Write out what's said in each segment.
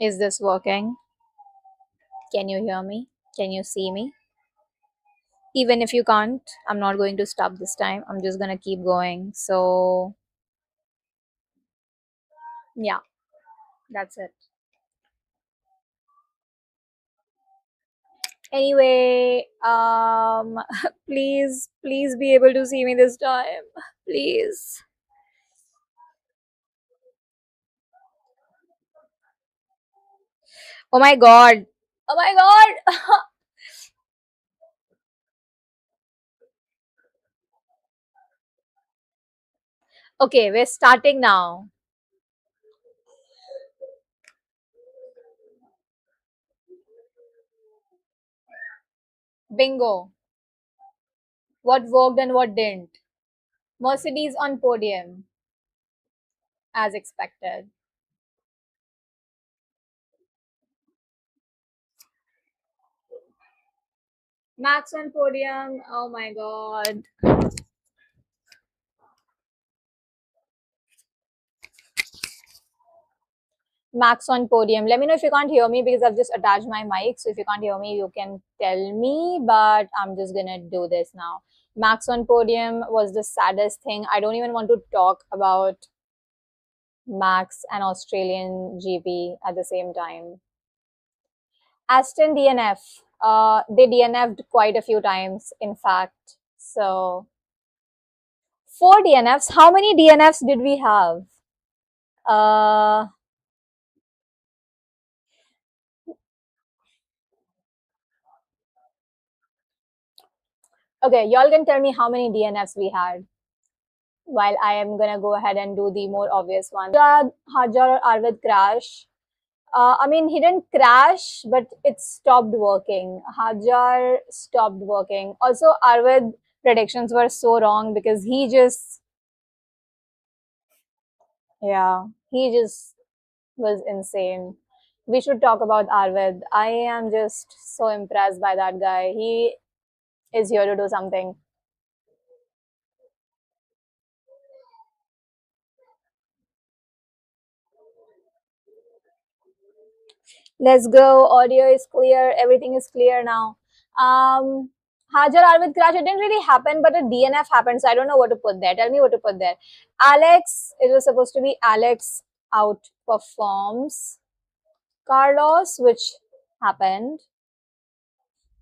Is this working? Can you hear me? Can you see me? Even if you can't, I'm not going to stop this time. I'm just gonna keep going. So, yeah, that's it. Anyway, please be able to see me this time. Please. Oh my god. Oh my god. Okay, we're starting now. Bingo. What worked and what didn't. Mercedes on podium, as expected. Max on podium. Oh my god. Max on podium. Let me know if you can't hear me because I've just attached my mic. So if you can't hear me, you can tell me. But I'm just gonna do this now. Max on podium was the saddest thing. I don't even want to talk about Max and Australian GP at the same time. Aston DNF. They DNF'd quite a few times, in fact. So four DNFs. How many DNFs did we have? Uh, okay, y'all can tell me how many DNFs we had while I am gonna go ahead and do the more obvious one. Hajar or Arvid crash. I mean, he didn't crash, but it stopped working. Hajar stopped working. Also, Arvid predictions were so wrong because yeah, he just was insane. We should talk about Arvid. I am just so impressed by that guy. He is here to do something. Let's go. Audio is clear. Everything is clear now. Um, Hajar Arvid crash. It didn't really happen, but a DNF happened. So I don't know what to put there. Tell me what to put there. Alex. It was supposed to be Alex outperforms Carlos, which happened,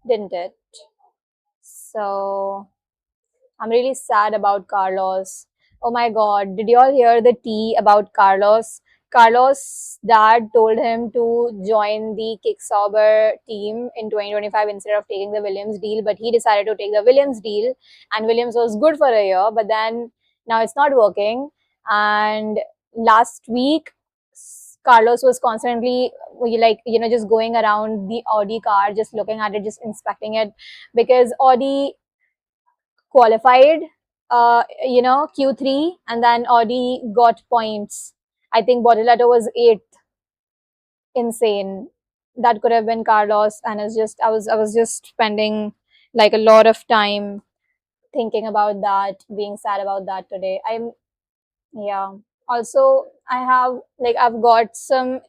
didn't it? So I'm really sad about Carlos. Oh my god, did you all hear the tea about Carlos? Carlos' dad told him to join the Kicksauber team in 2025 instead of taking the Williams deal, but he decided to take the Williams deal, and Williams was good for a year, but then now it's not working. And last week, Carlos was constantly like, just going around the Audi car, just looking at it, just inspecting it, because Audi qualified, Q3, and then Audi got points. I think Bortoleto was eighth. Insane. That could have been Carlos, and I was just spending like a lot of time thinking about that, being sad about that today. Yeah. Also, I've got some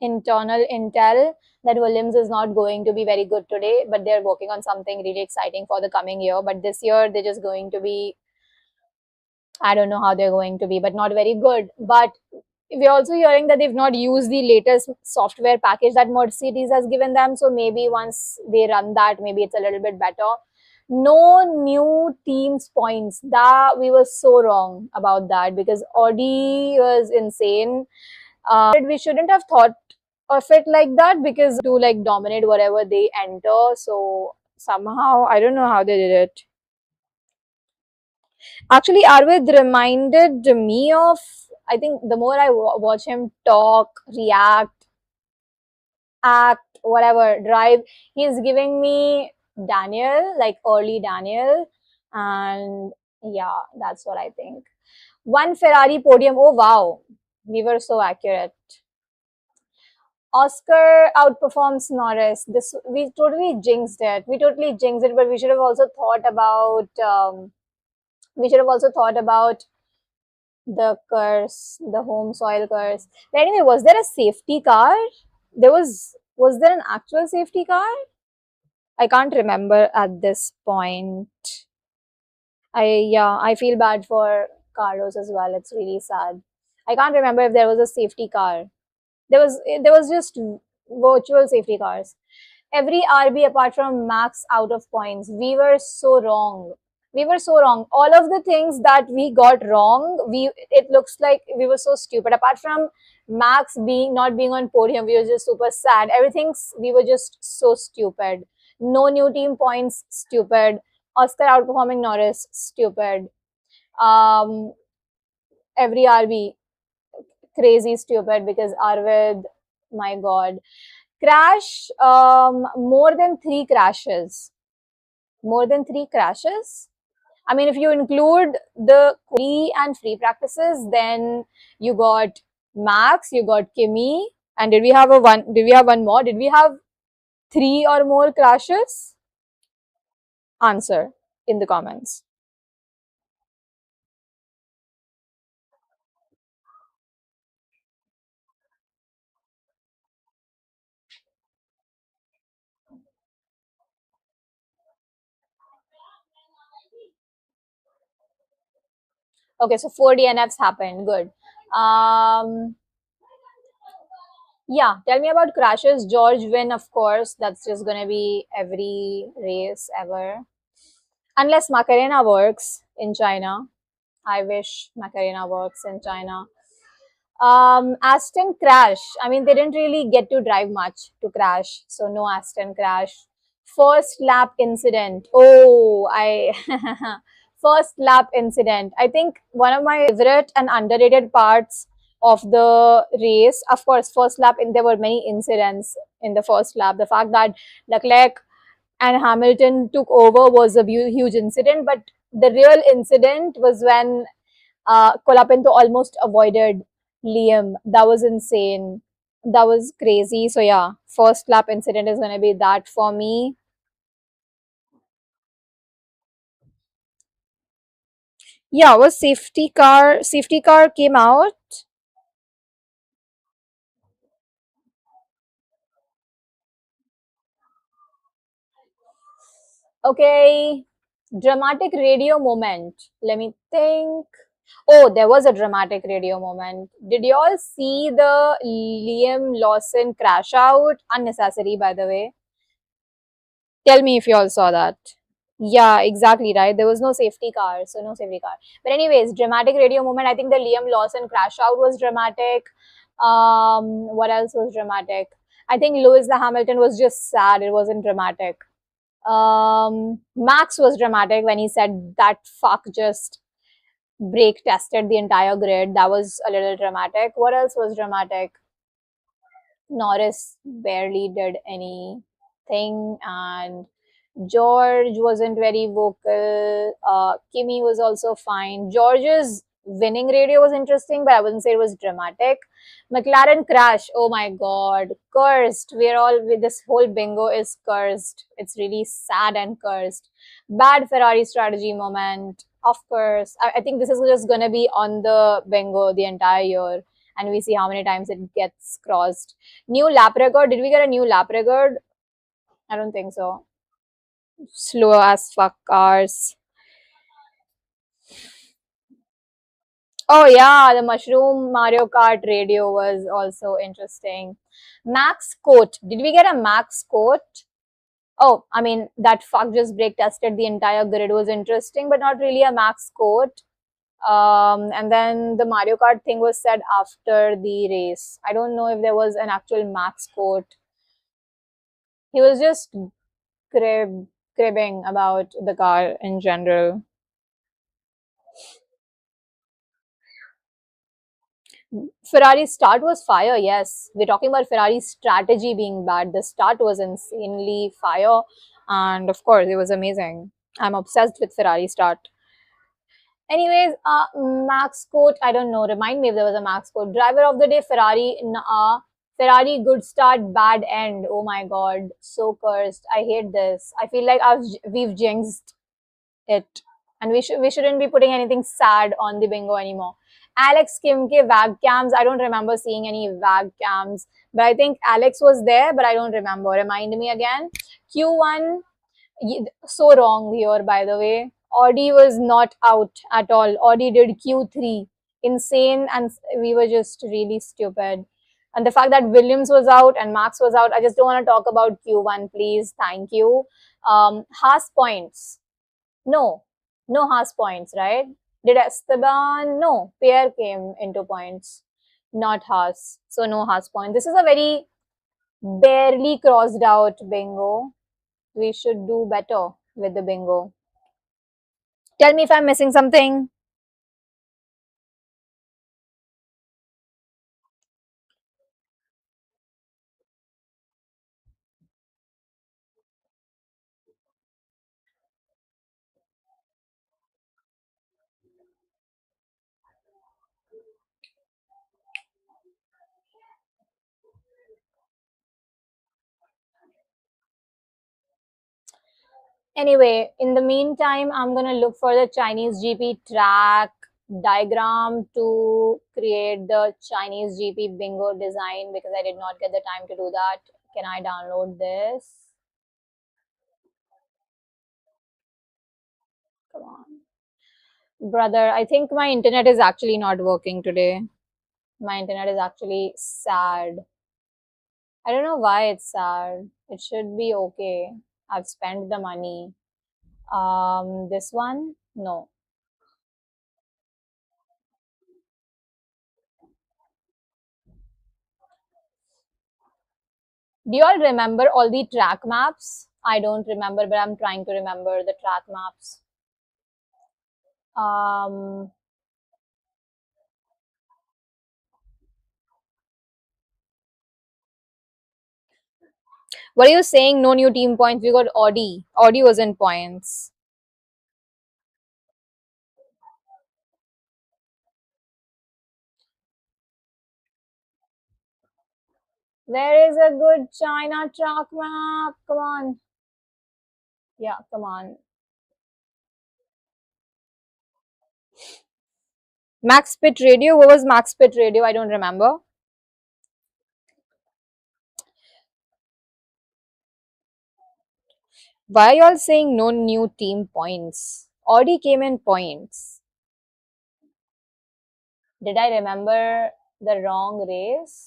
internal intel that Williams is not going to be very good today, but they're working on something really exciting for the coming year. But this year, they're just going to be, I don't know how they're going to be, but not very good. But we're also hearing that they've not used the latest software package that Mercedes has given them. So maybe once they run that, maybe it's a little bit better. No new teams points. That we were so wrong about that because Audi was insane. We shouldn't have thought of it like that because to like dominate whatever they enter. So somehow I don't know how they did it. Actually, Arvid reminded me of, I think the more I watch him talk, react, act, whatever, drive, he's giving me Daniel, like early Daniel. And yeah, that's what I think. One Ferrari podium. Oh, wow. We were so accurate. Oscar outperforms Norris. This we totally jinxed it. We totally jinxed it, but we should have also thought about the curse, the home soil curse. But anyway, was there a safety car? Was there an actual safety car? I can't remember at this point. I feel bad for Carlos as well. It's really sad. I can't remember if there was a safety car. There was just virtual safety cars. Every RB apart from Max out of points. We were so wrong. We were so wrong. All of the things that we got wrong, we it looks like we were so stupid. Apart from Max being not being on podium, we were just super sad. Everything's we were just so stupid. No new team points, stupid. Oscar outperforming Norris, stupid. Um, every RB, crazy stupid because Arvid, my god. Crash, more than three crashes. More than three crashes? I mean, if you include the quali and free practices, then you got Max, you got Kimi, and did we have a one? Did we have one more? Did we have three or more crashes? Answer in the comments. Okay, so four DNFs happened. Good. Um, yeah, tell me about crashes. George win, of course. That's just gonna be every race ever, unless Macarena works in China. I wish Macarena works in China. Aston crash. I mean, they didn't really get to drive much to crash, so no Aston crash. First lap incident. Oh, I first lap incident. I think one of my favorite and underrated parts of the race. Of course, first lap. There were many incidents in the first lap. The fact that Leclerc and Hamilton took over was a huge incident, but the real incident was when Colapinto almost avoided Liam. That was insane. That was crazy. So yeah, first lap incident is gonna be that for me. Yeah, was safety car came out. Okay. Dramatic radio moment. Let me think. Oh, there was a dramatic radio moment. Did you all see the Liam Lawson crash out? Unnecessary, by the way. Tell me if you all saw that. Yeah, exactly right. There was no safety car, so no safety car. But anyways, dramatic radio moment. I think the Liam Lawson crash out was dramatic. What else was dramatic? I think Lewis the Hamilton was just sad. It wasn't dramatic. Max was dramatic when he said that fuck just brake tested the entire grid. That was a little dramatic. What else was dramatic? Norris barely did anything, and George wasn't very vocal. Kimi was also fine. George's winning radio was interesting, but I wouldn't say it was dramatic. McLaren crash. Oh my god, cursed. We're all with this whole bingo is cursed. It's really sad and cursed. Bad Ferrari strategy moment. Of course, I think this is just gonna be on the bingo the entire year, and we see how many times it gets crossed. New lap record. Did we get a new lap record? I don't think so. Slow as fuck cars. Oh yeah, the Mushroom Mario Kart radio was also interesting. Max quote. Did we get a Max quote? Oh, I mean that fuck just brake tested the entire grid was interesting, but not really a Max quote. And then the Mario Kart thing was said after the race. I don't know if there was an actual Max quote. He was just cribbing about the car in general. Ferrari's start was fire, yes. We're talking about Ferrari's strategy being bad. The start was insanely fire, and of course, it was amazing. I'm obsessed with Ferrari start. Anyways, Max quote, I don't know. Remind me if there was a Max quote. Driver of the day, Ferrari. Ferrari, good start, bad end. Oh my god, so cursed. I hate this. I feel like we've jinxed it, and we shouldn't be putting anything sad on the bingo anymore. Alex Kimke wag cams. I don't remember seeing any wag cams, but I think Alex was there, but I don't remember. Remind me again. Q1, so wrong here, by the way. Audi was not out at all. Audi did Q3. Insane, and we were just really stupid. And the fact that Williams was out and Max was out, I just don't want to talk about Q1, please. Thank you. Haas points. No, no Haas points, right? Did Esteban? No, Pierre came into points, not Haas. So no Haas point. This is a very barely crossed out bingo. We should do better with the bingo. Tell me if I'm missing something. Anyway, in the meantime, I'm gonna look for the Chinese GP track diagram to create the Chinese GP bingo design because I did not get the time to do that. Can I download this? Come on. Brother, I think my internet is actually not working today. My internet is actually sad. I don't know why it's sad. It should be okay. I've spent the money. This one? No. Do you all remember all the track maps? I don't remember, but I'm trying to remember the track maps. Um, what are you saying? No new team points. We got Audi. Audi was in points. Where is a good China track map? Come on. Yeah, come on. Max Pit Radio. What was Max Pit Radio? I don't remember. Why are y'all saying no new team points? Audi came in points. Did I remember the wrong race?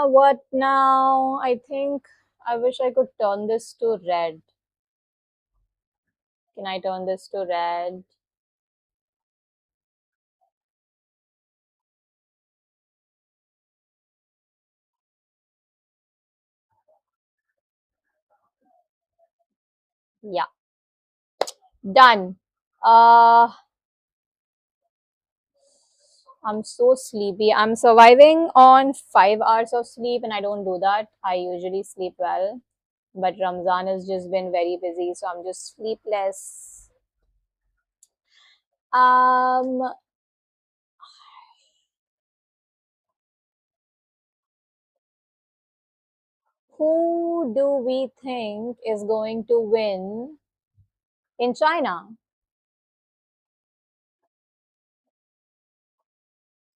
What now? I think I wish I could turn this to red. Can I turn this to red? Yeah, done. Uh, I'm so sleepy. I'm surviving on 5 hours of sleep, and I don't do that. I usually sleep well, but Ramzan has just been very busy, so I'm just sleepless. Um, who do we think is going to win in China?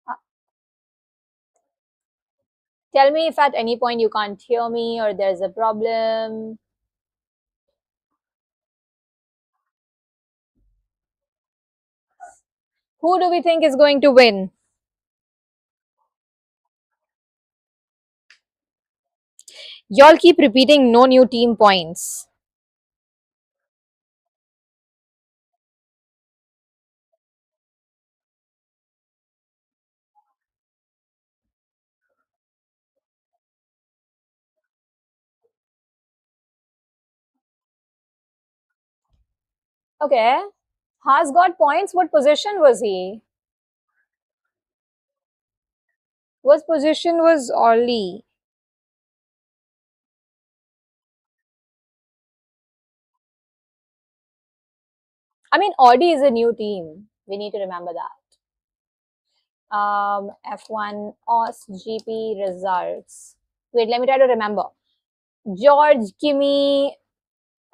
Uh, Tell me if at any point you can't hear me or there's a problem. Who do we think is going to win? Y'all keep repeating no new team points. Okay. Has got points. What position was he? What position was Ollie? I mean, Audi is a new team. We need to remember that. F1 OS GP results. Wait, let me try to remember. George, Kimi,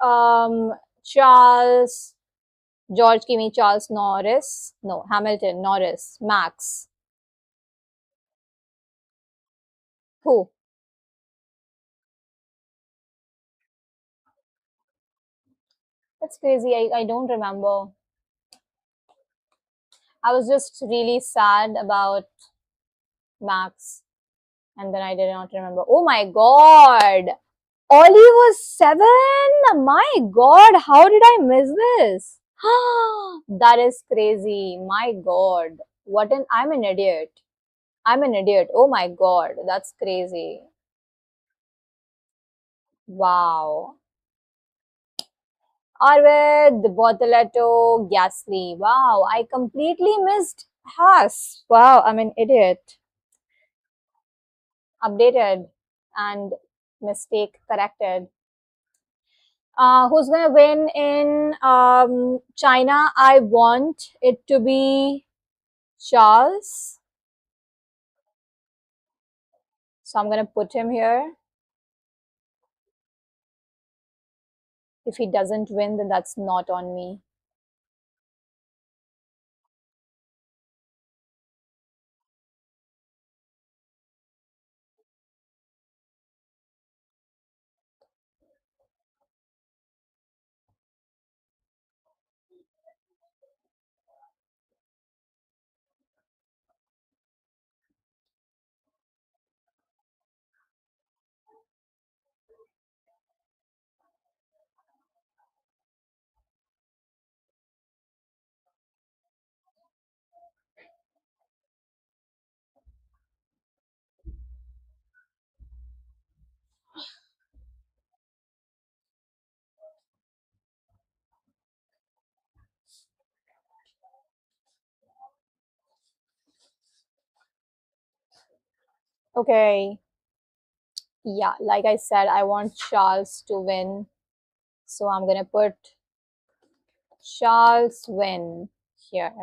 um, Charles, George, Kimi, Charles, Norris. No, Hamilton, Norris, Max. Who? That's crazy. I don't remember. I was just really sad about Max, and then I did not remember. Oh my god! Ollie was 7? My god, how did I miss this? That is crazy. My god. I'm an idiot. I'm an idiot. Oh my god, that's crazy. Wow. Arvid, Bortoletto, Gasly. Wow, I completely missed Haas. Wow, I'm an idiot. Updated and mistake corrected. Who's gonna win in China? I want it to be Charles. So I'm gonna put him here. If he doesn't win, then that's not on me. Okay. Yeah, like I said, I want Charles to win. So I'm gonna put Charles win here.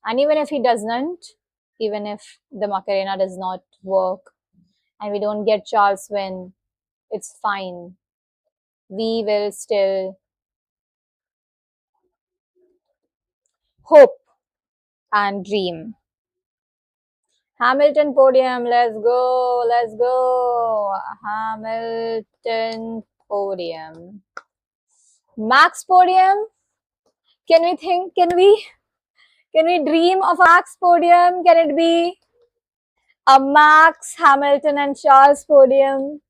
And even if he doesn't, even if the Macarena does not work and we don't get Charles win, it's fine. We will still hope and dream. Hamilton podium, let's go, let's go. Hamilton podium. Max podium. Can we dream of a Max podium? Can it be a Max, Hamilton, and Charles podium?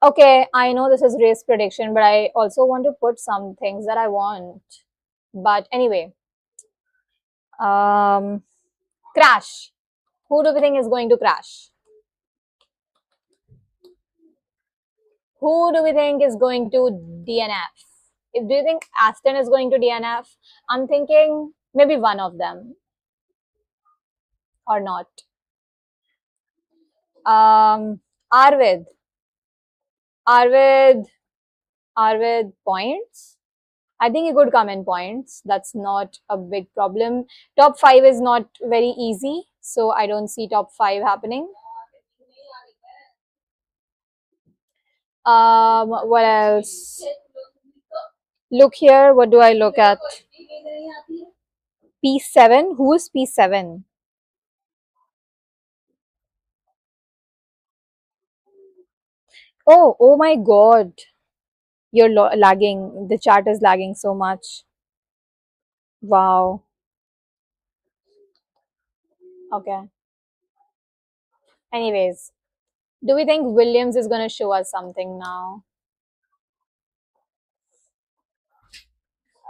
Okay, I know this is race prediction, but I also want to put some things that I want. But anyway, um, crash. Who do we think is going to crash? Who do we think is going to DNF? Do you think Aston is going to DNF? I'm thinking maybe one of them or not. Arvid, Arvid, Arvid points. I think he could come in points. That's not a big problem. Top five is not very easy, so I don't see top five happening. What else? Look here. What do I look at? P7. Who is P7? Oh my God. You're lagging. The chat is lagging so much. Wow. Okay. Anyways, do we think Williams is going to show us something now?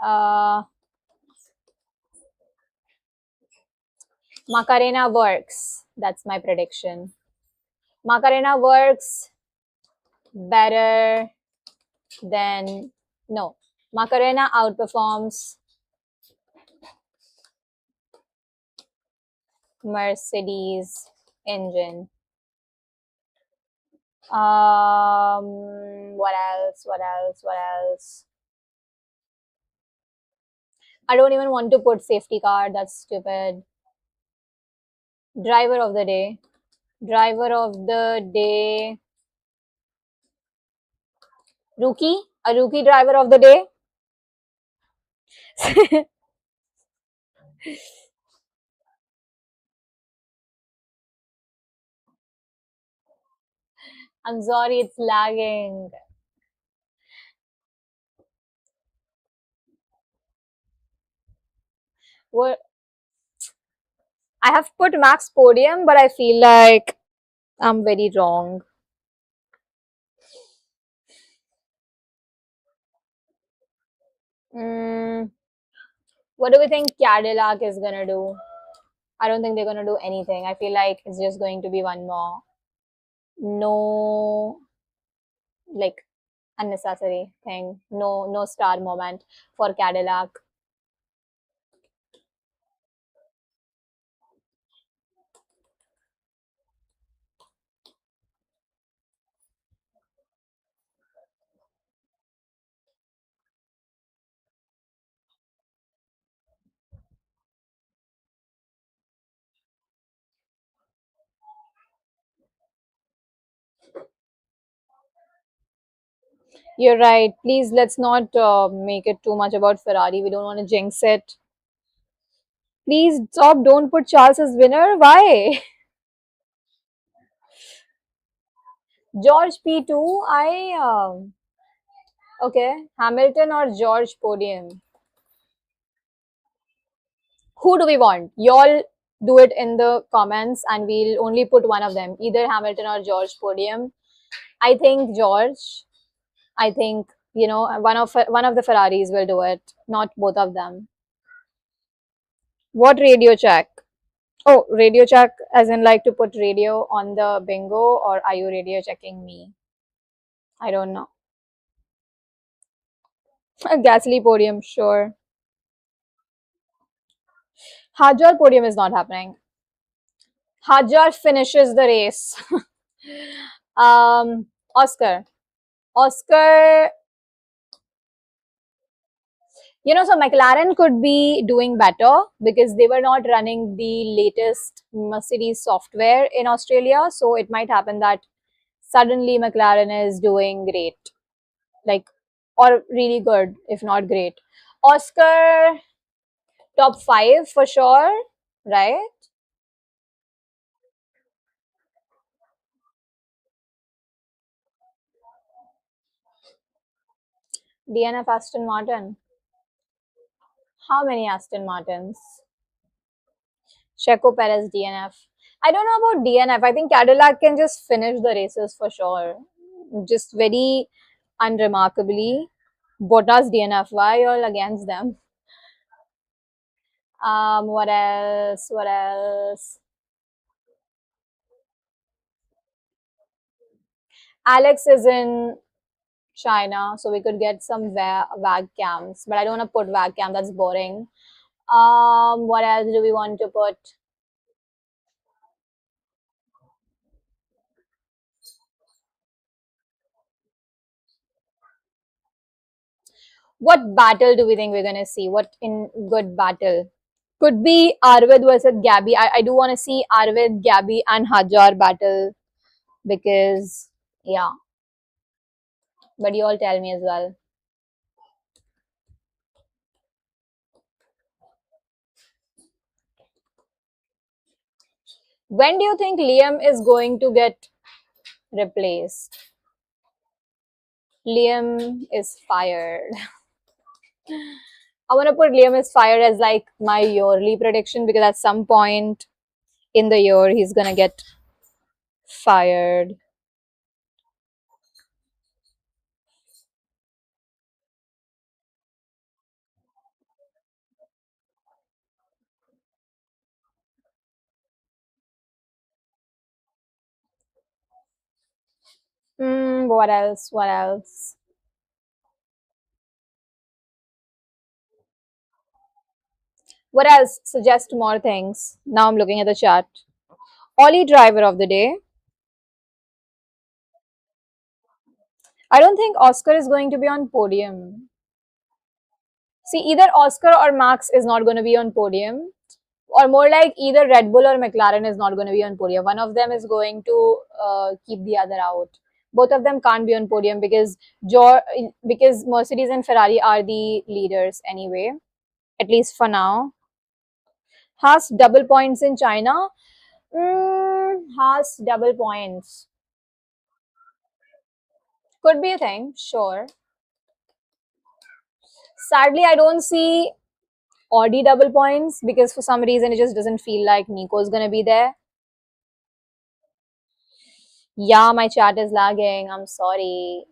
Uh, Macarena works. That's my prediction. Macarena works better than no. Macarena outperforms Mercedes engine. What else? What else? What else? I don't even want to put safety car. That's stupid. Driver of the day. Driver of the day. Rookie? A rookie driver of the day? I'm sorry, it's lagging. What I have put max podium, but I feel like I'm very wrong. Mm, what do we think Cadillac is gonna do? I don't think they're gonna do anything. I feel like it's just going to be one more. No, like unnecessary thing. No star moment for Cadillac. You're right. Please let's not make it too much about Ferrari. We don't want to jinx it. Please stop. Don't put Charles as winner. Why? George P2. Okay. Hamilton or George podium. Who do we want? Y'all do it in the comments, and we'll only put one of them, either Hamilton or George podium. I think George. I think one of the Ferraris will do it, not both of them. What radio check? Oh, radio check, as in like to put radio on the bingo, or are you radio checking me? I don't know. A Gasly podium, sure. Hajar podium is not happening. Hajar finishes the race. Oscar. Oscar, so McLaren could be doing better because they were not running the latest Mercedes software in Australia. So it might happen that suddenly McLaren is doing great, like, or really good, if not great. Oscar, top five for sure, right? DNF Aston Martin. How many Aston Martins? Checo Perez DNF. I don't know about DNF. I think Cadillac can just finish the races for sure. Just very unremarkably. Bottas DNF. Why all against them? What else? What else? Alex is in China, so we could get some VAG cams, but I don't want to put VAG cam. That's boring. What else do we want to put? What battle do we think we're gonna see? What in good battle? Could be Arvid versus Gabby. I do want to see Arvid, Gabby, and Hajar battle because yeah. But you all tell me as well. When do you think Liam is going to get replaced? Liam is fired. I want to put Liam is fired as like my yearly prediction because at some point in the year he's gonna get fired. What else? What else? What else? Suggest more things. Now I'm looking at the chat. Ollie driver of the day. I don't think Oscar is going to be on podium. See, either Oscar or Max is not going to be on podium, or more like either Red Bull or McLaren is not going to be on podium. One of them is going to keep the other out. Both of them can't be on podium because Mercedes and Ferrari are the leaders anyway, at least for now. Haas double points in China. Haas double points could be a thing, sure. Sadly, I don't see Audi double points because for some reason it just doesn't feel like Nico's gonna be there. Yeah, my chat is lagging. I'm sorry.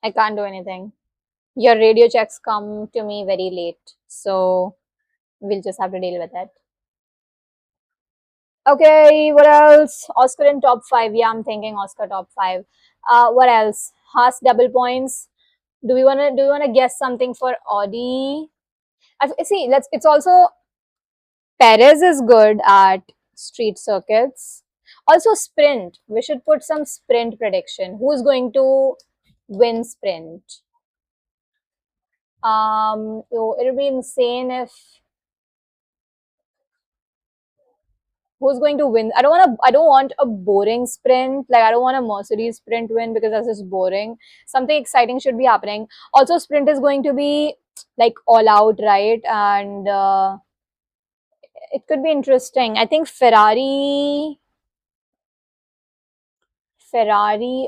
I can't do anything. Your radio checks come to me very late, so we'll just have to deal with it. Okay, what else? Oscar in top five. Yeah, I'm thinking Oscar top five. What else? Haas double points. Do we wanna guess something for Audi? See, let's. It's also Perez is good at street circuits. Also, sprint. We should put some sprint prediction. Who's going to win sprint? It'll be insane if who's going to win. I don't want a boring sprint. Like I don't want a Mercedes sprint win because that's just boring. Something exciting should be happening. Also, sprint is going to be like all out, right? And it could be interesting. I think Ferrari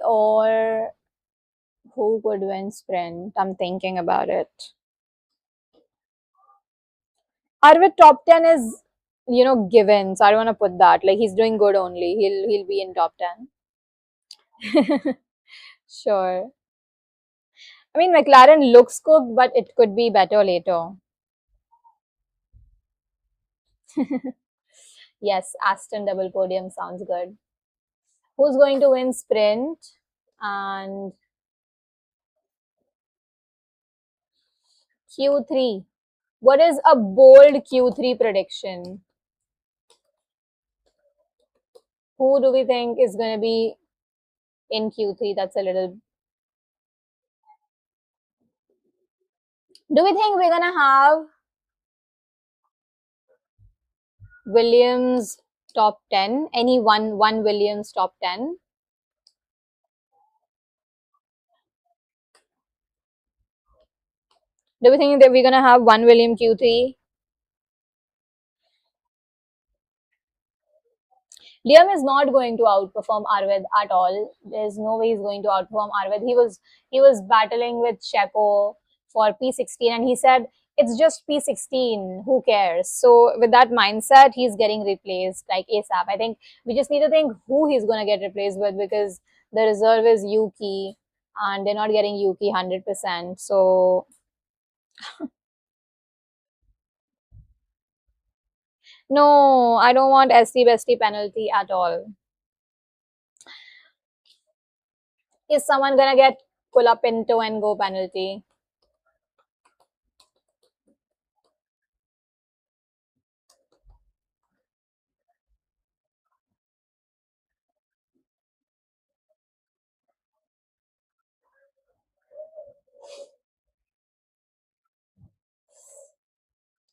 or who could win sprint? I'm thinking about it. Arvid top 10 is, given. So I don't want to put that. Like he's doing good only. He'll be in top 10. Sure. I mean, McLaren looks good, but it could be better later. Yes, Aston double podium sounds good. Who's going to win sprint? And Q3. What is a bold Q3 prediction? Who do we think is going to be in Q3? That's a little. Do we think we're going to have Williams top 10? Any one Williams top 10? Do we think that we're going to have one William Q3? Liam is not going to outperform Arvid at all. There's no way he's going to outperform Arvid. He was battling with Checo for P16 and he said it's just P16. Who cares? So with that mindset, he's getting replaced like ASAP. I think we just need to think who he's going to get replaced with because the reserve is Yuki and they're not getting Yuki 100%. So no, I don't want ST bestie penalty at all. Is someone gonna get pull up into and go penalty?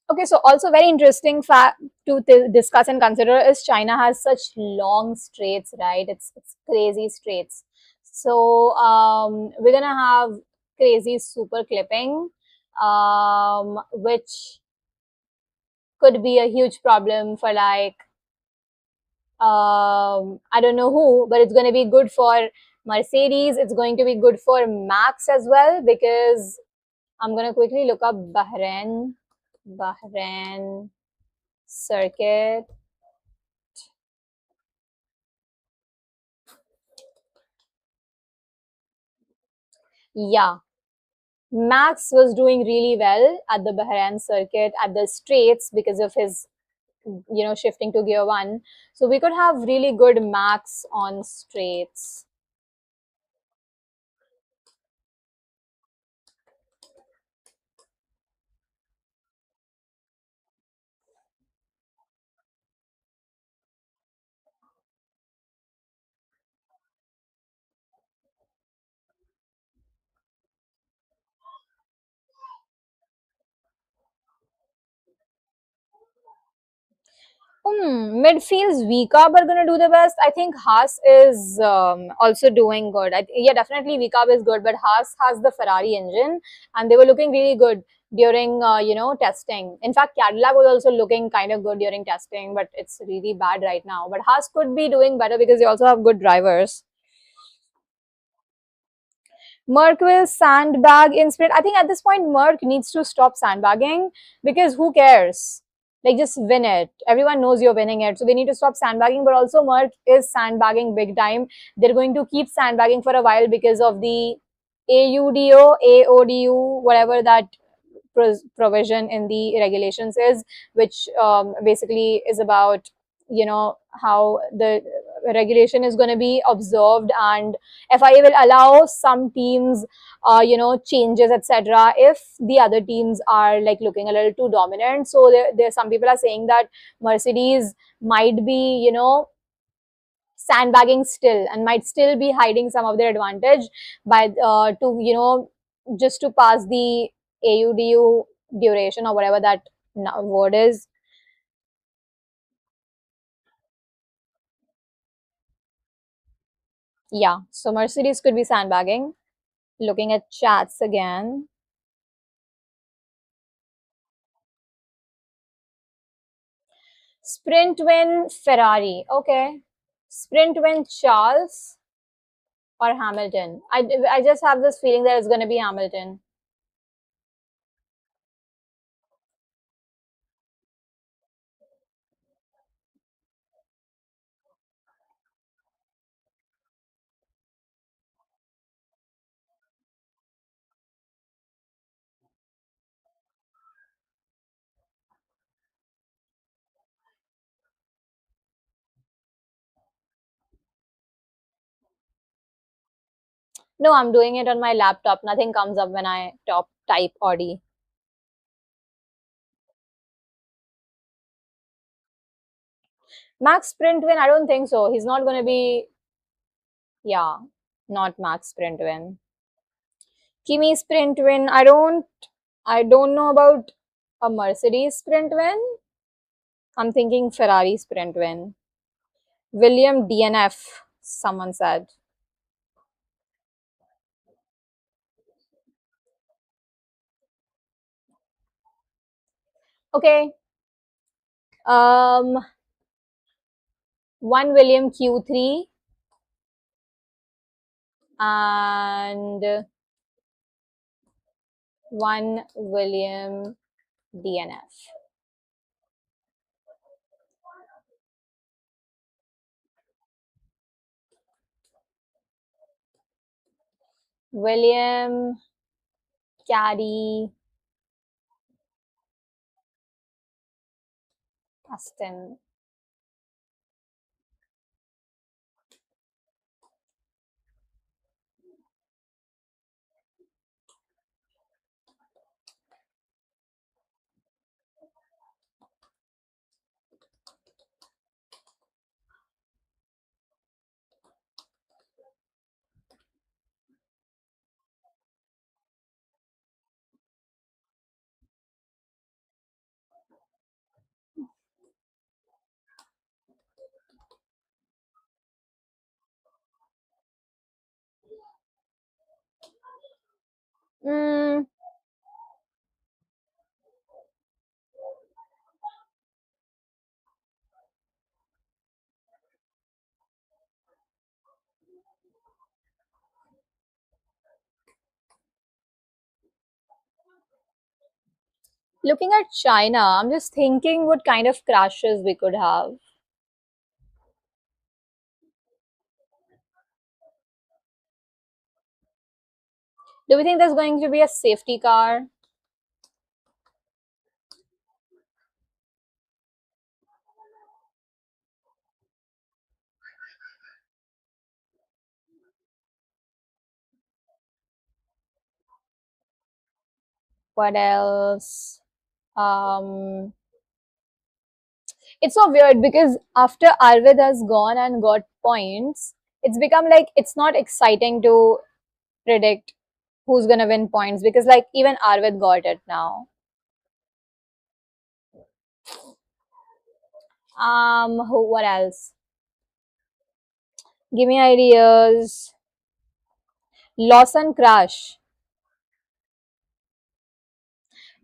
Okay, so also very interesting fact to discuss and consider is China has such long straights, right? It's crazy straights. So we're gonna have crazy super clipping, which could be a huge problem for like I don't know who, but it's going to be good for Mercedes. It's going to be good for Max as well because I'm gonna quickly look up Bahrain circuit. Yeah, Max was doing really well at the Bahrain circuit at the straights because of his, shifting to gear one. So we could have really good Max on straights. Midfield's Vikab are going to do the best. I think Haas is also doing good. Yeah, definitely Vikab is good, but Haas has the Ferrari engine, and they were looking really good during testing. In fact, Cadillac was also looking kind of good during testing, but it's really bad right now. But Haas could be doing better because they also have good drivers. Merck will sandbag in sprint. I think at this point, Merck needs to stop sandbagging because who cares? Like, just win it. Everyone knows you're winning it. So they need to stop sandbagging. But also, Merck is sandbagging big time. They're going to keep sandbagging for a while because of the AODU, whatever that provision in the regulations is, which basically is about how the regulation is going to be observed, and FIA will allow some teams changes, etc., if the other teams are like looking a little too dominant. So there some people are saying that Mercedes might be sandbagging still and might still be hiding some of their advantage by to just to pass the AUDU duration or whatever that word is. Yeah, so Mercedes could be sandbagging. Looking at chats again. Sprint win Ferrari. Okay. Sprint win Charles or Hamilton. I just have this feeling that it's going to be Hamilton. No, I'm doing it on my laptop. Nothing comes up when I top type Audi. Max Sprint win, I don't think so. He's not going to be, yeah, not Max Sprint win. Kimi Sprint win, I don't know about a Mercedes Sprint win. I'm thinking Ferrari Sprint win. William DNF, someone said. Okay. Um, one William Q3 and one William DNF. William Caddy Aston. Mm, Looking at China, I'm just thinking what kind of crashes we could have. Do we think there's going to be a safety car? What else? Um, it's so weird because after Arvid has gone and got points, it's become like it's not exciting to predict who's gonna win points because like even Arvid got it now. What else? Give me ideas. Lawson Crash.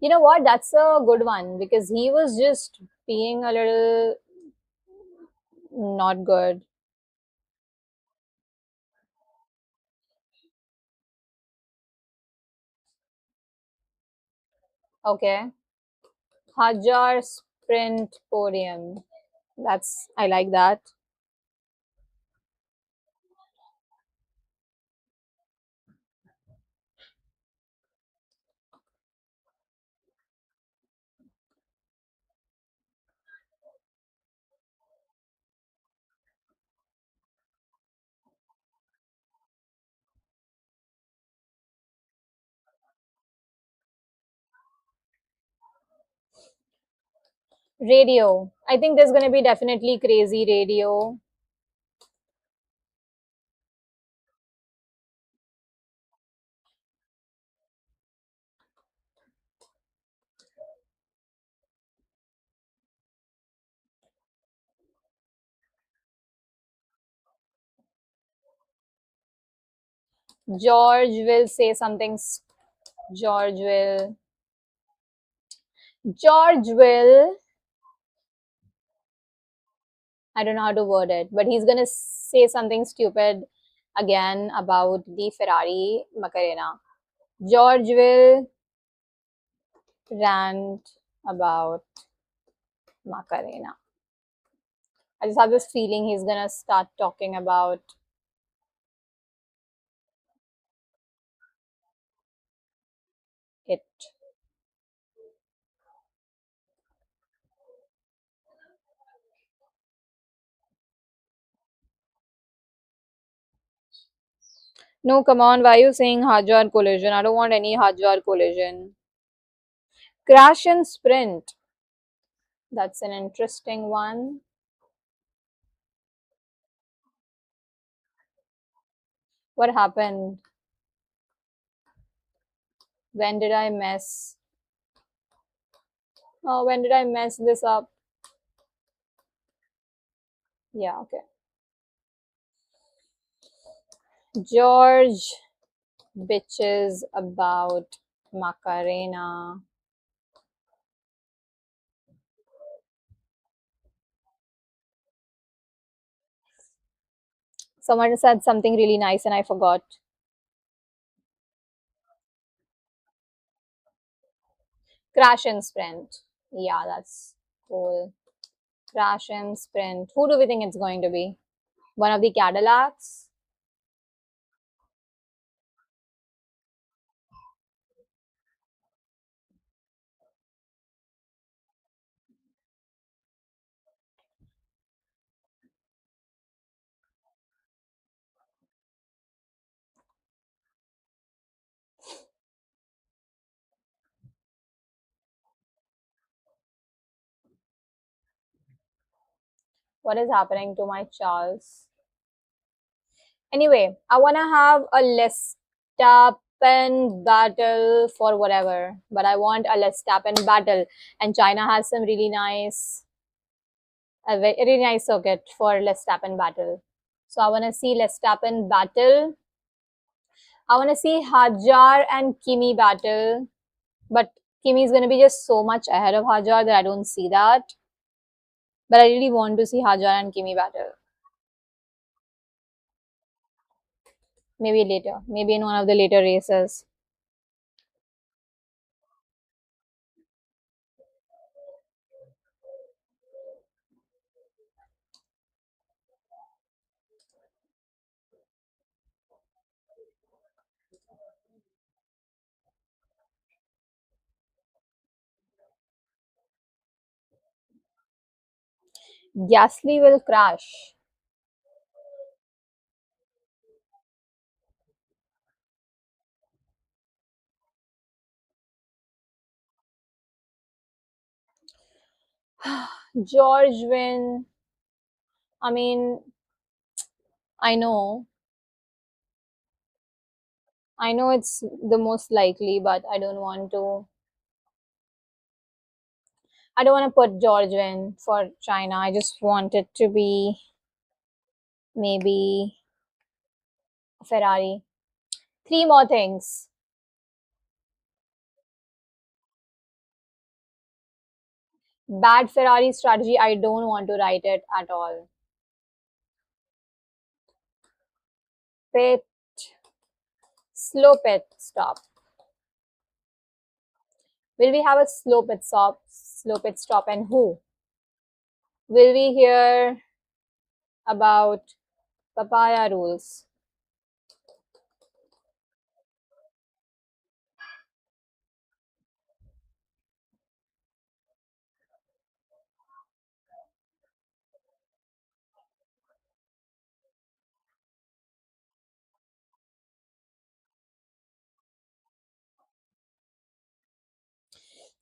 You know what? That's a good one because he was just being a little not good. Okay. Hajar Sprint Podium. That's I like that. Radio. I think there's gonna be definitely crazy radio. George will say something. George will. George will. I don't know how to word it, but he's gonna say something stupid again about the Ferrari Macarena. George will rant about Macarena. I just have this feeling he's gonna start talking about it. No, come on, why are you saying Hajar collision? I don't want any Hajar collision. Crash and sprint. That's an interesting one. What happened? When did I mess? Oh, when did I mess this up? Yeah, okay. George bitches about Macarena. Someone said something really nice and I forgot. Crash and sprint. Yeah, that's cool. Crash and sprint. Who do we think it's going to be? One of the Cadillacs? What is happening to my Charles? Anyway, I want to have a Lestappen battle for whatever, but I want a Lestappen battle. And China has some really nice, a very nice circuit for Lestappen battle. So I want to see Lestappen battle. I want to see Hajar and Kimi battle, but Kimi is going to be just so much ahead of Hajar that I don't see that. But I really want to see Hajar and Kimi battle. Maybe later, maybe in one of the later races. Gasly will crash. George win. I mean, I know. I know it's the most likely, but I don't want to put George win for China. I just want it to be maybe Ferrari. Three more things. Bad Ferrari strategy. I don't want to write it at all. Pit, slow pit stop. Will we have a slow pit stop? Slow pit stop, and who? Will we hear about papaya rules?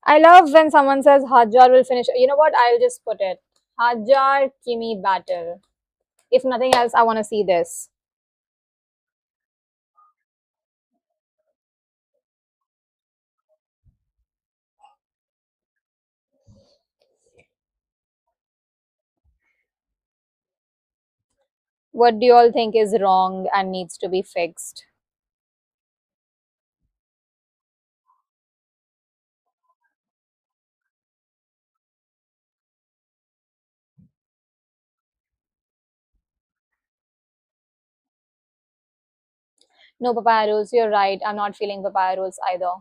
I love when someone says Hajar will finish. You know what? I'll just put it. Hajar Kimi battle. If nothing else, I want to see this. What do you all think is wrong and needs to be fixed? No papaya rules. You're right. I'm not feeling papaya rules either.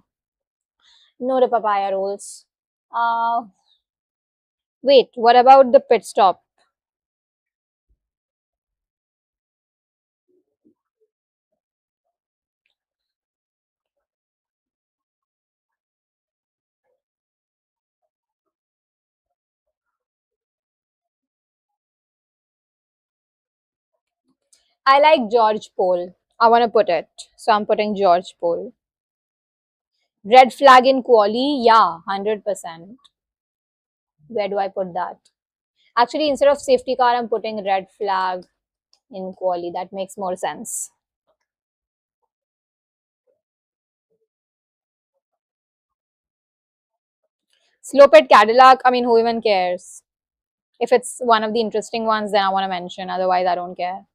No to papaya rules. Uh, Wait. What about the pit stop? I like George Pole. I want to put it. So I'm putting George Pole. Red flag in quali? Yeah, 100%. Where do I put that? Actually, instead of safety car, I'm putting red flag in quali. That makes more sense. Slope at Cadillac, I mean, who even cares? If it's one of the interesting ones, then I want to mention. Otherwise, I don't care.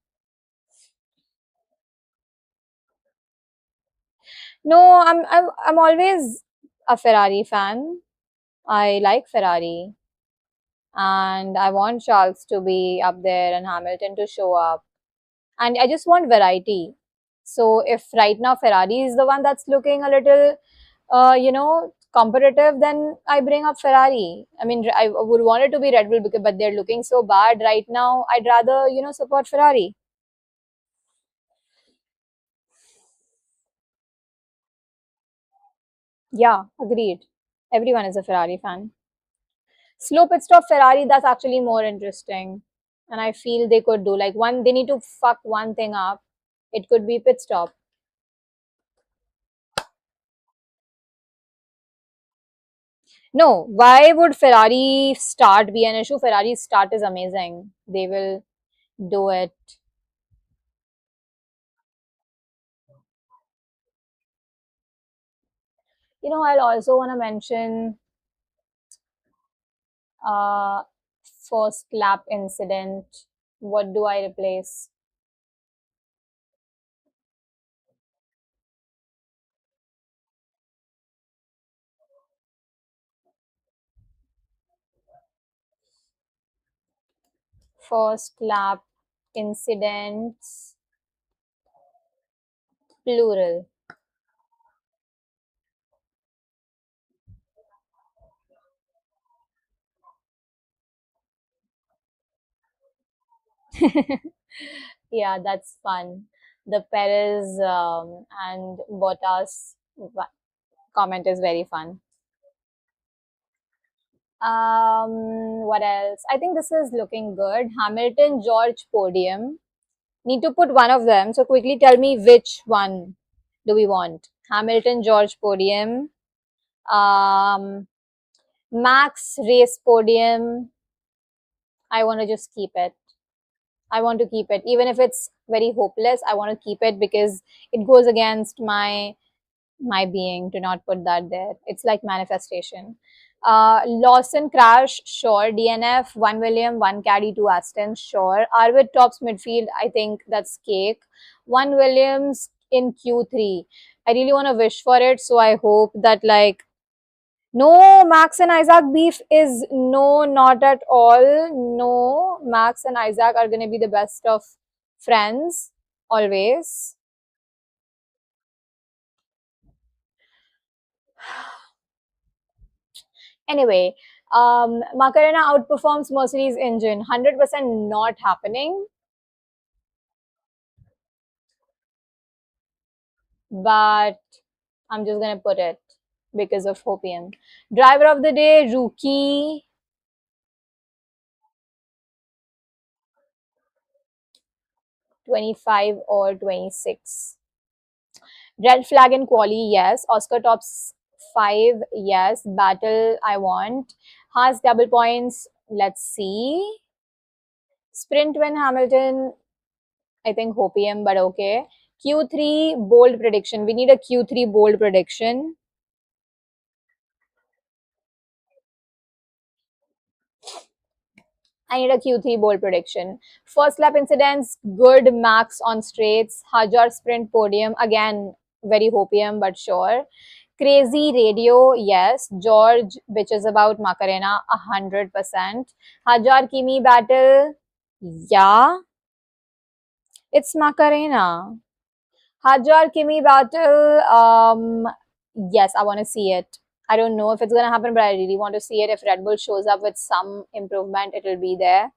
No, I'm always a Ferrari fan. I like Ferrari, and I want Charles to be up there and Hamilton to show up. And I just want variety. So if right now Ferrari is the one that's looking a little, competitive, then I bring up Ferrari. I mean, I would want it to be Red Bull because, but they're looking so bad right now. I'd rather support Ferrari. Yeah, agreed. Everyone is a Ferrari fan. Slow pit stop Ferrari, that's actually more interesting. And I feel they could do like one, they need to fuck one thing up. It could be pit stop. No, why would Ferrari start be an issue? Ferrari's start is amazing. They will do it. I'll also want to mention uh first lap incident. What do I replace? First lap incidents, plural. Yeah, that's fun. The Perez and Bottas comment is very fun. What else? I think this is looking good. Hamilton, George, podium. Need to put one of them. So quickly tell me which one do we want? Hamilton, George, podium. Um, Max, race, podium. I want to just keep it. I want to keep it. Even if it's very hopeless, I want to keep it because it goes against my being to not put that there. It's like manifestation. Lawson crash, sure. DNF, one William, one caddy, two Aston, sure. Arvid tops midfield, I think that's cake. One Williams in Q3. I really want to wish for it, so I hope that like no, Max and Isaac beef is no, not at all. No, Max and Isaac are going to be the best of friends always. Anyway, Macarena outperforms Mercedes engine. 100% not happening, but I'm just gonna put it because of Hopium. Driver of the day, rookie. 25 or 26. Red flag in quali, yes. Oscar tops 5, yes. Battle, I want. Haas double points, let's see. Sprint win Hamilton, I think Hopium, but okay. Q3 bold prediction. We need a Q3 bold prediction. I need a Q3 bold prediction. First lap incidents, good. Max on straights. Hajar sprint podium. Again, very hopium, but sure. Crazy radio, yes. George bitches about Macarena, 100%. Hajar Kimi battle, yeah. It's Macarena. Hajar Kimi battle, yes, I want to see it. I don't know if it's going to happen, but I really want to see it. If Red Bull shows up with some improvement, it will be there.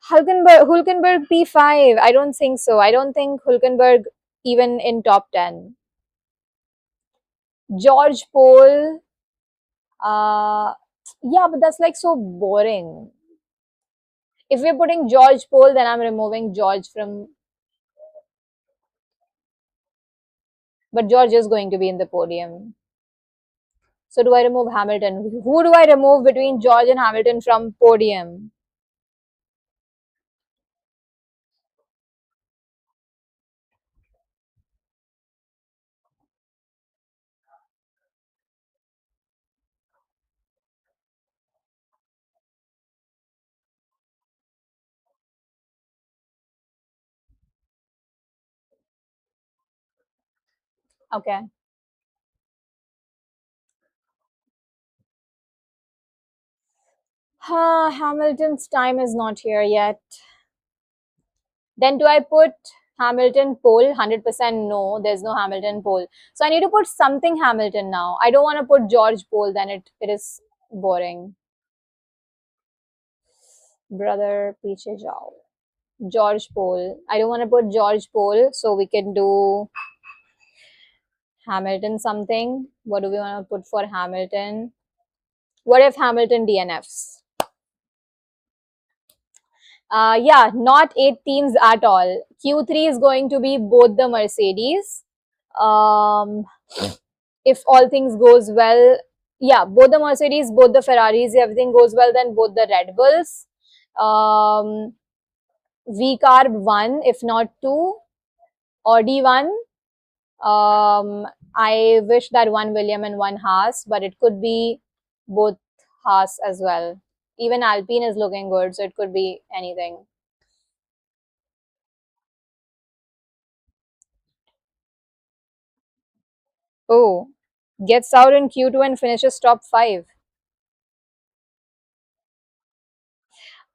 Hulkenberg P5. I don't think so. I don't think Hulkenberg even in top 10. George Pole. Yeah, but that's like so boring. If we're putting George Pole, then I'm removing George from. But George is going to be in the podium. So do I remove Hamilton? Who do I remove between George and Hamilton from podium? Okay. Hamilton's time is not here yet. Then do I put Hamilton pole? 100% no, there's no Hamilton pole. So I need to put something Hamilton now. I don't want to put George pole, then it is boring. Brother Piche Jao. George pole. I don't want to put George pole, so we can do Hamilton something. What do we want to put for Hamilton? What if Hamilton DNFs? Yeah, not 8 teams at all. Q3 is going to be both the Mercedes. Um, if all things goes well, yeah, both the Mercedes, both the Ferraris, everything goes well, then both the Red Bulls. Um, V carb 1, if not 2. Audi 1. I wish that one William and one Haas, but it could be both Haas as well. Even Alpine is looking good, so it could be anything. Oh, gets out in Q2 and finishes top 5.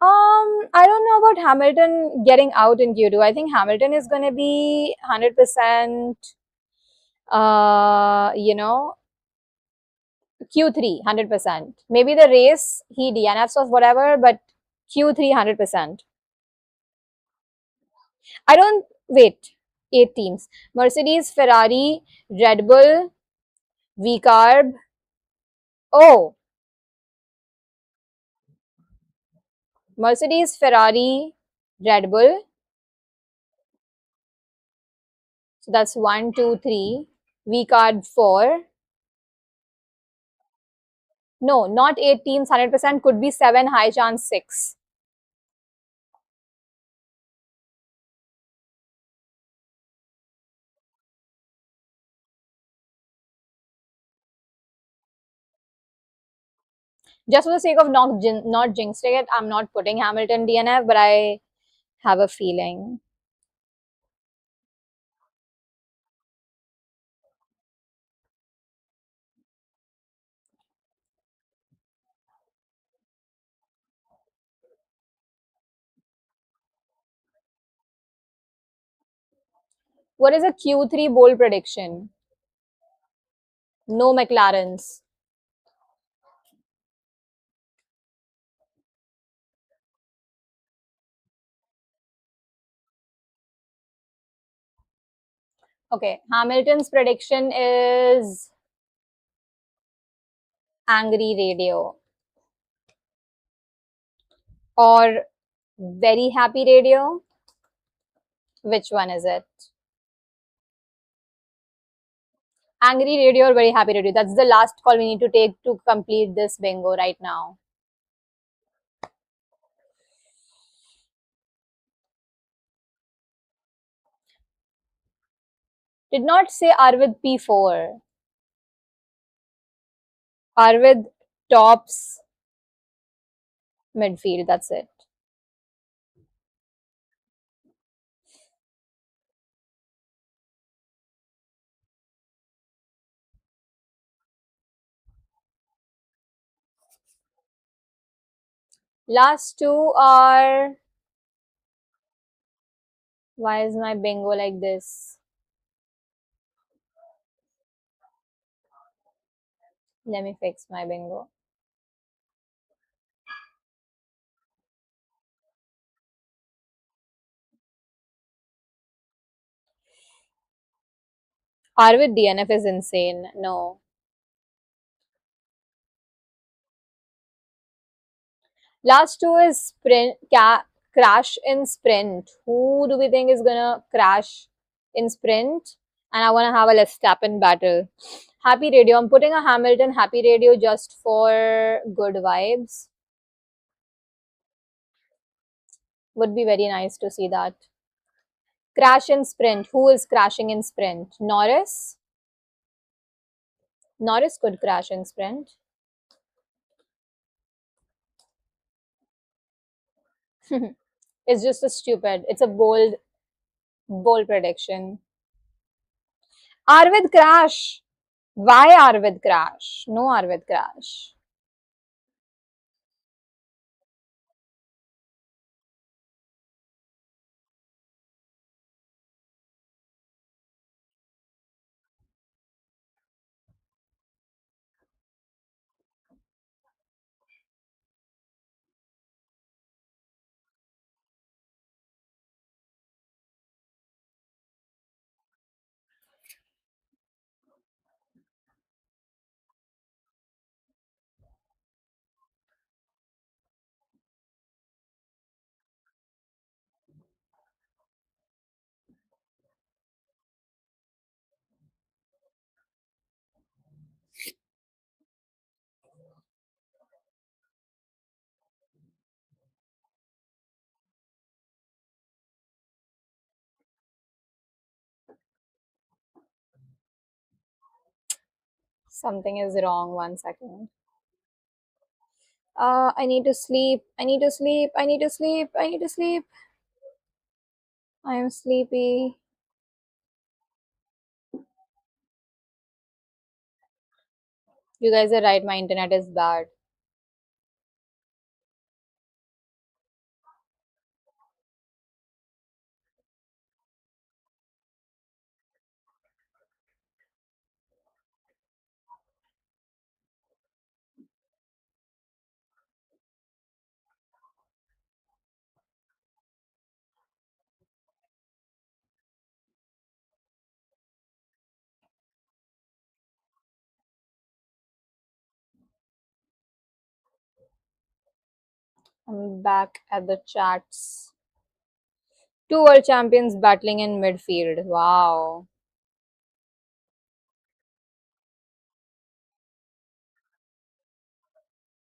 I don't know about Hamilton getting out in Q2. I think Hamilton is going to be 100%, you know, Q3, 100%. Maybe the race, he DNFs or whatever, but Q3, 100%. I don't, wait, 8 teams. Mercedes, Ferrari, Red Bull, V-Carb. Oh, Mercedes, Ferrari, Red Bull. So that's one, two, three. V card four. No, not eight teams, 100%. Could be seven, high chance six. Just for the sake of not jinxing it, I'm not putting Hamilton DNF, but I have a feeling. What is a Q3 bold prediction? No McLarens. Okay, Hamilton's prediction is angry radio or very happy radio. Which one is it? Angry radio or very happy radio? That's the last call we need to take to complete this bingo right now. Did not say Arvid P4. Arvid tops midfield. That's it. Last two are. Why is my bingo like this? Let me fix my bingo. Arvid DNF is insane. No. Last two is crash in sprint. Who do we think is gonna crash in sprint? And I wanna have a Let's Verstappen battle. Happy radio. I'm putting a Hamilton happy radio just for good vibes. Would be very nice to see that. Crash in sprint. Who is crashing in sprint? Norris? Norris could crash in sprint. It's just a stupid. It's a bold prediction. Arvid crash. Why Arvid crash? No Arvid crash. Something is wrong. 1 second. I need to sleep. I need to sleep. I need to sleep. I need to sleep. I am sleepy. You guys are right. My internet is bad. I'm back at the chats. Two world champions battling in midfield. Wow.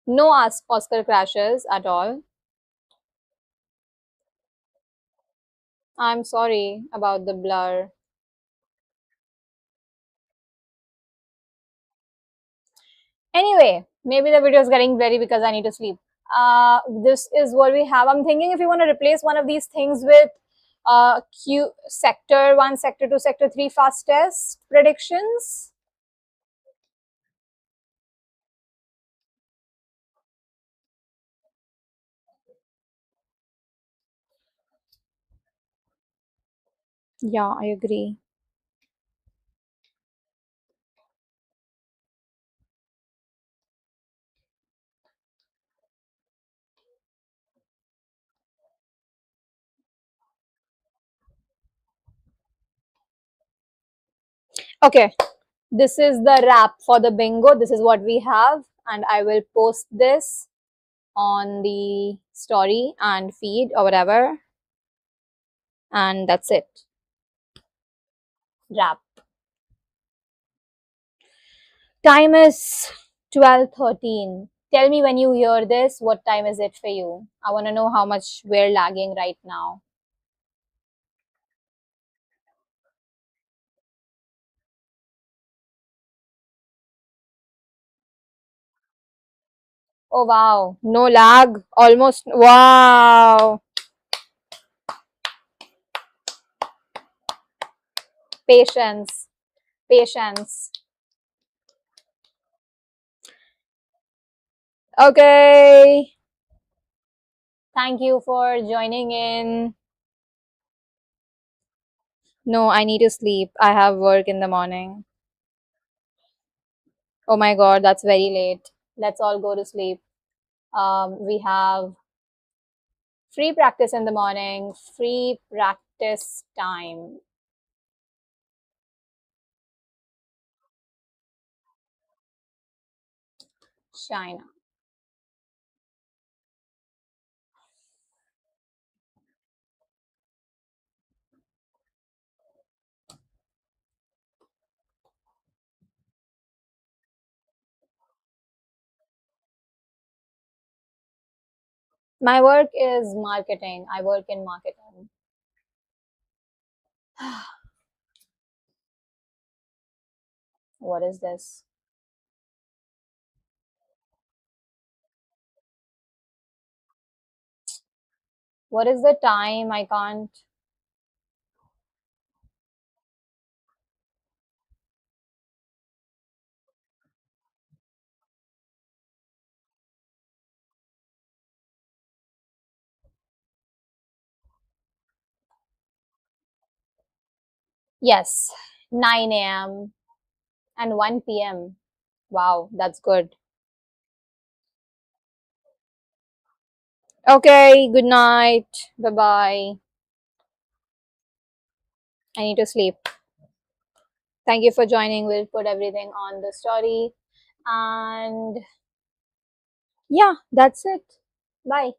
No Oscar crashes at all. I'm sorry about the blur. Anyway, maybe the video is getting blurry because I need to sleep. This is what we have. I'm thinking if you want to replace one of these things with Q sector 1, sector 2, sector 3 fastest predictions. Yeah, I agree. Okay, this is the wrap for the bingo. This is what we have, and I will post this on the story and feed or whatever. And that's it. Wrap. Time is 12:13. Tell me when you hear this, what time is it for you? I want to know how much we're lagging right now. Oh wow, no lag. Almost wow. Patience. Patience. Okay. Thank you for joining in. No, I need to sleep. I have work in the morning. Oh my god, that's very late. Let's all go to sleep. We have free practice in the morning, free practice time. China. My work is marketing. I work in marketing. What is this? What is the time? I can't. Yes, 9 a.m. and 1 p.m. Wow, that's good. Okay, good night. Bye bye. I need to sleep. Thank you for joining. We'll put everything on the story. And yeah, that's it. Bye.